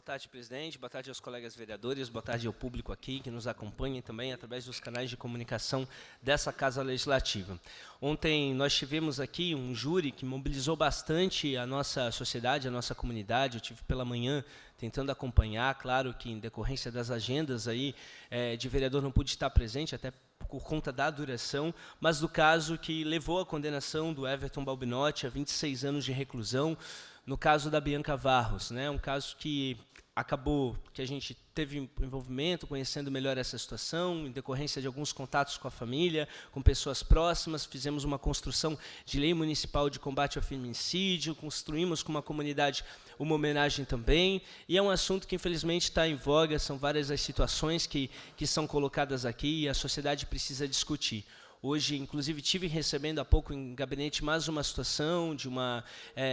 tarde, presidente. Boa tarde aos colegas vereadores. Boa tarde ao público aqui que nos acompanha também através dos canais de comunicação dessa Casa Legislativa. Ontem nós tivemos aqui um júri que mobilizou bastante a nossa sociedade, a nossa comunidade. Eu tive pela manhã tentando acompanhar, claro que em decorrência das agendas aí de vereador não pude estar presente, até por conta da duração, mas do caso que levou à condenação do Everton Balbinotti a 26 anos de reclusão, no caso da Bianca Varros, né? Um caso que acabou, que a gente teve envolvimento, conhecendo melhor essa situação, em decorrência de alguns contatos com a família, com pessoas próximas, fizemos uma construção de lei municipal de combate ao feminicídio, construímos com uma comunidade uma homenagem também, e é um assunto que infelizmente está em voga, são várias as situações que são colocadas aqui e a sociedade precisa discutir. Hoje, inclusive, tive recebendo há pouco em gabinete mais uma situação de uma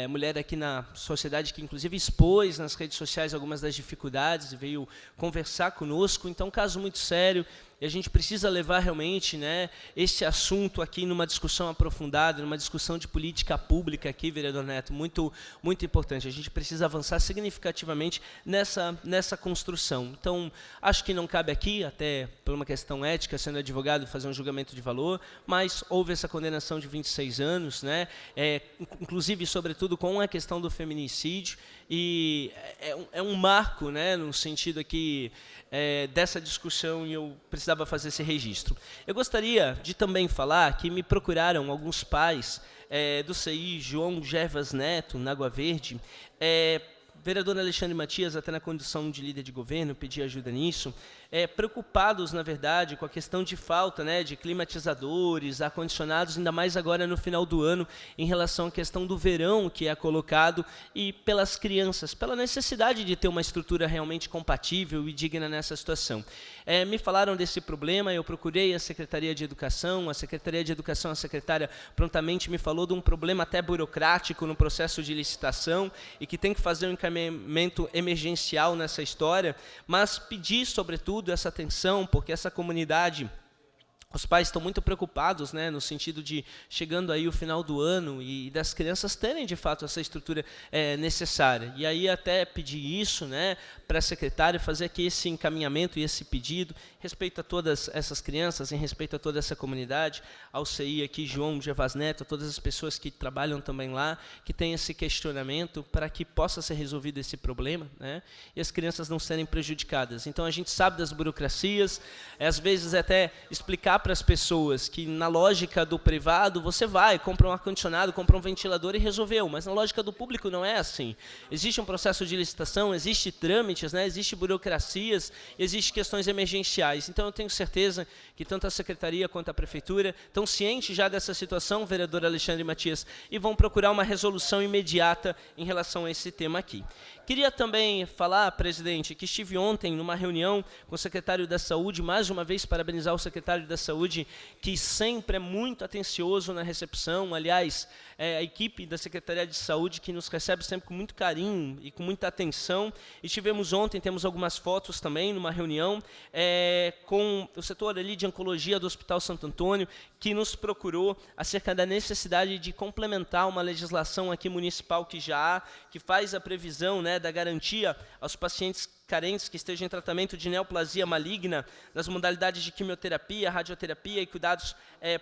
mulher aqui na sociedade que, inclusive, expôs nas redes sociais algumas das dificuldades e veio conversar conosco. Então, um caso muito sério. E a gente precisa levar realmente, né, esse assunto aqui numa discussão aprofundada, numa discussão de política pública aqui, vereador Neto, muito importante. A gente precisa avançar significativamente nessa construção. Então, acho que não cabe aqui, até por uma questão ética, sendo advogado, fazer um julgamento de valor, mas houve essa condenação de 26 anos, né, inclusive, sobretudo, com a questão do feminicídio, e é um marco, né, no sentido aqui dessa discussão, e eu precisava fazer esse registro. Eu gostaria de também falar que me procuraram alguns pais do CI João Gervas Neto, na Água Verde, vereador Alexandre Matias, até na condição de líder de governo, pedi ajuda nisso, preocupados, na verdade, com a questão de falta, né, de climatizadores, ar-condicionados, ainda mais agora no final do ano, em relação à questão do verão que é colocado, e pelas crianças, pela necessidade de ter uma estrutura realmente compatível e digna nessa situação. Me falaram desse problema, eu procurei a Secretaria de Educação, a secretária prontamente me falou de um problema até burocrático no processo de licitação, e que tem que fazer um encaminhamento emergencial nessa história, mas pedi, sobretudo, essa atenção, porque essa comunidade, os pais estão muito preocupados, né, no sentido de, chegando aí o final do ano, e das crianças terem, de fato, essa estrutura necessária. E aí até pedi isso, né, para a secretária fazer aqui esse encaminhamento e esse pedido, respeito a todas essas crianças, em respeito a toda essa comunidade, ao CI aqui, João Gervas Neto, a todas as pessoas que trabalham também lá, que têm esse questionamento para que possa ser resolvido esse problema, né, e as crianças não serem prejudicadas. Então, a gente sabe das burocracias, às vezes até explicar para as pessoas que, na lógica do privado, você vai, compra um ar-condicionado, compra um ventilador e resolveu, mas na lógica do público não é assim. Existe um processo de licitação, existe trâmites, né, existe burocracias, existem questões emergenciais. Então, eu tenho certeza que tanto a Secretaria quanto a Prefeitura estão cientes já dessa situação, vereador Alexandre Matias, e vão procurar uma resolução imediata em relação a esse tema aqui. Queria também falar, presidente, que estive ontem numa reunião com o secretário da Saúde, mais uma vez parabenizar o secretário da Saúde, que sempre é muito atencioso na recepção. Aliás, a equipe da Secretaria de Saúde que nos recebe sempre com muito carinho e com muita atenção. E tivemos ontem, temos algumas fotos também, numa reunião com o setor ali de oncologia do Hospital Santo Antônio, que nos procurou acerca da necessidade de complementar uma legislação aqui municipal que já há, que faz a previsão, né, da garantia aos pacientes carentes que estejam em tratamento de neoplasia maligna, nas modalidades de quimioterapia, radioterapia e cuidados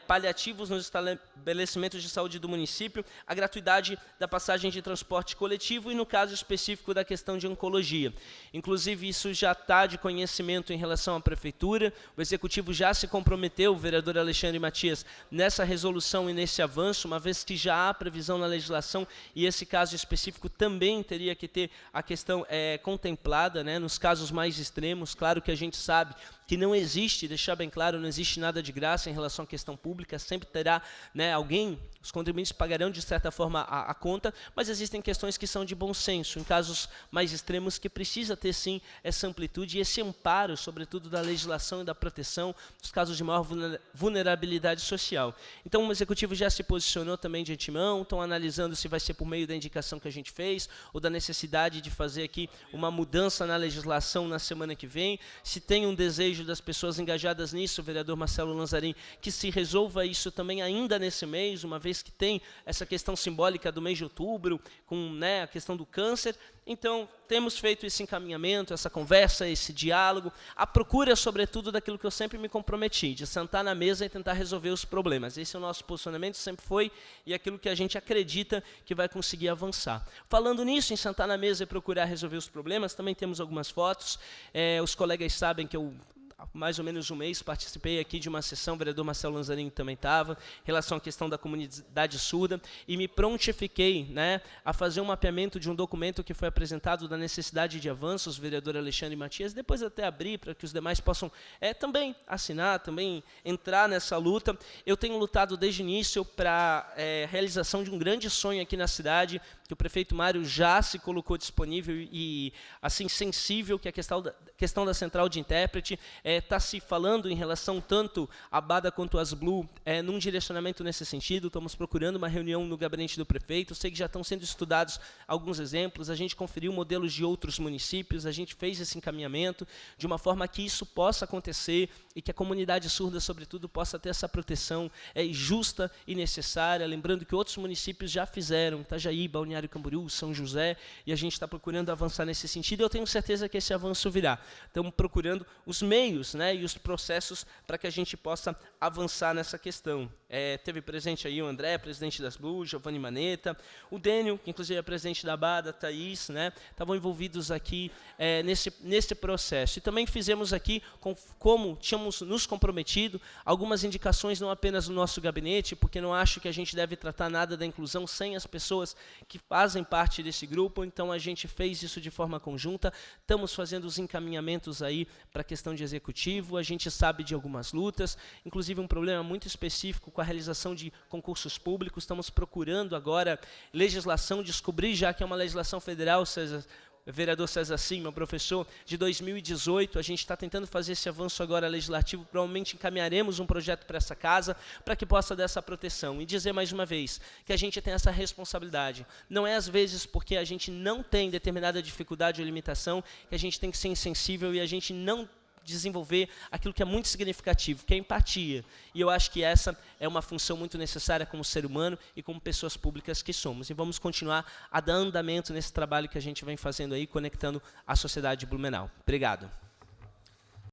paliativos nos estabelecimentos de saúde do município, a gratuidade da passagem de transporte coletivo e, no caso específico, da questão de oncologia. Inclusive, isso já está de conhecimento em relação à Prefeitura, o Executivo já se comprometeu, o vereador Alexandre Matias, nessa resolução e nesse avanço, uma vez que já há previsão na legislação, e esse caso específico também teria que ter a questão contemplada, né, nos casos mais extremos. Claro que a gente sabe que não existe, deixar bem claro, não existe nada de graça em relação à questão pública, sempre terá, né, alguém, os contribuintes pagarão de certa forma a conta, mas existem questões que são de bom senso, em casos mais extremos, que precisa ter sim essa amplitude e esse amparo, sobretudo da legislação e da proteção dos casos de maior vulnerabilidade social. Então, o Executivo já se posicionou também de antemão, estão analisando se vai ser por meio da indicação que a gente fez, ou da necessidade de fazer aqui uma mudança na legislação na semana que vem. Se tem um desejo das pessoas engajadas nisso, o vereador Marcelo Lanzarin, que se resolva isso também ainda nesse mês, uma vez que tem essa questão simbólica do mês de outubro, com, né, a questão do câncer, Então, temos feito esse encaminhamento, essa conversa, esse diálogo, a procura, sobretudo, daquilo que eu sempre me comprometi, de sentar na mesa e tentar resolver os problemas. Esse é o nosso posicionamento, sempre foi, e é aquilo que a gente acredita que vai conseguir avançar. Falando nisso, em sentar na mesa e procurar resolver os problemas, também temos algumas fotos. Os colegas sabem que eu, há mais ou menos um mês, participei aqui de uma sessão, o vereador Marcelo Lanzarini também estava, em relação à questão da comunidade surda, e me prontifiquei, né, a fazer um mapeamento de um documento que foi apresentado da necessidade de avanços, vereador Alexandre Matias, depois até abrir para que os demais possam também assinar, também entrar nessa luta. Eu tenho lutado desde o início para a realização de um grande sonho aqui na cidade, que o prefeito Mário já se colocou disponível e assim sensível, que é a questão da central de intérprete. Está se falando em relação tanto à Bada quanto às Blue, num direcionamento nesse sentido. Estamos procurando uma reunião no gabinete do prefeito. Sei que já estão sendo estudados alguns exemplos. A gente conferiu modelos de outros municípios. A gente fez esse encaminhamento de uma forma que isso possa acontecer e que a comunidade surda, sobretudo, possa ter essa proteção justa e necessária. Lembrando que outros municípios já fizeram, Itajaí, Balneário Camboriú, São José, e a gente está procurando avançar nesse sentido. E eu tenho certeza que esse avanço virá. Estamos procurando os meios, né, e os processos para que a gente possa avançar nessa questão. Teve presente aí o André, presidente das Blue, Giovanni Maneta, o Dênio, que inclusive é presidente da Bada, Thaís, né, estavam envolvidos aqui nesse processo. E também fizemos aqui, como tínhamos nos comprometido, algumas indicações não apenas no nosso gabinete, porque não acho que a gente deve tratar nada da inclusão sem as pessoas que fazem parte desse grupo, então a gente fez isso de forma conjunta. Estamos fazendo os encaminhamentos aí para a questão de executivo, a gente sabe de algumas lutas, inclusive um problema muito específico com a realização de concursos públicos. Estamos procurando agora legislação, descobrir já que é uma legislação federal, vereador César Sim, meu professor, de 2018, a gente está tentando fazer esse avanço agora legislativo, provavelmente encaminharemos um projeto para essa casa, para que possa dar essa proteção. E dizer mais uma vez, que a gente tem essa responsabilidade. Não é às vezes porque a gente não tem determinada dificuldade ou limitação, que a gente tem que ser insensível e a gente não desenvolver aquilo que é muito significativo, que é a empatia. E eu acho que essa é uma função muito necessária como ser humano e como pessoas públicas que somos. E vamos continuar a dar andamento nesse trabalho que a gente vem fazendo aí, conectando a sociedade de Blumenau. Obrigado.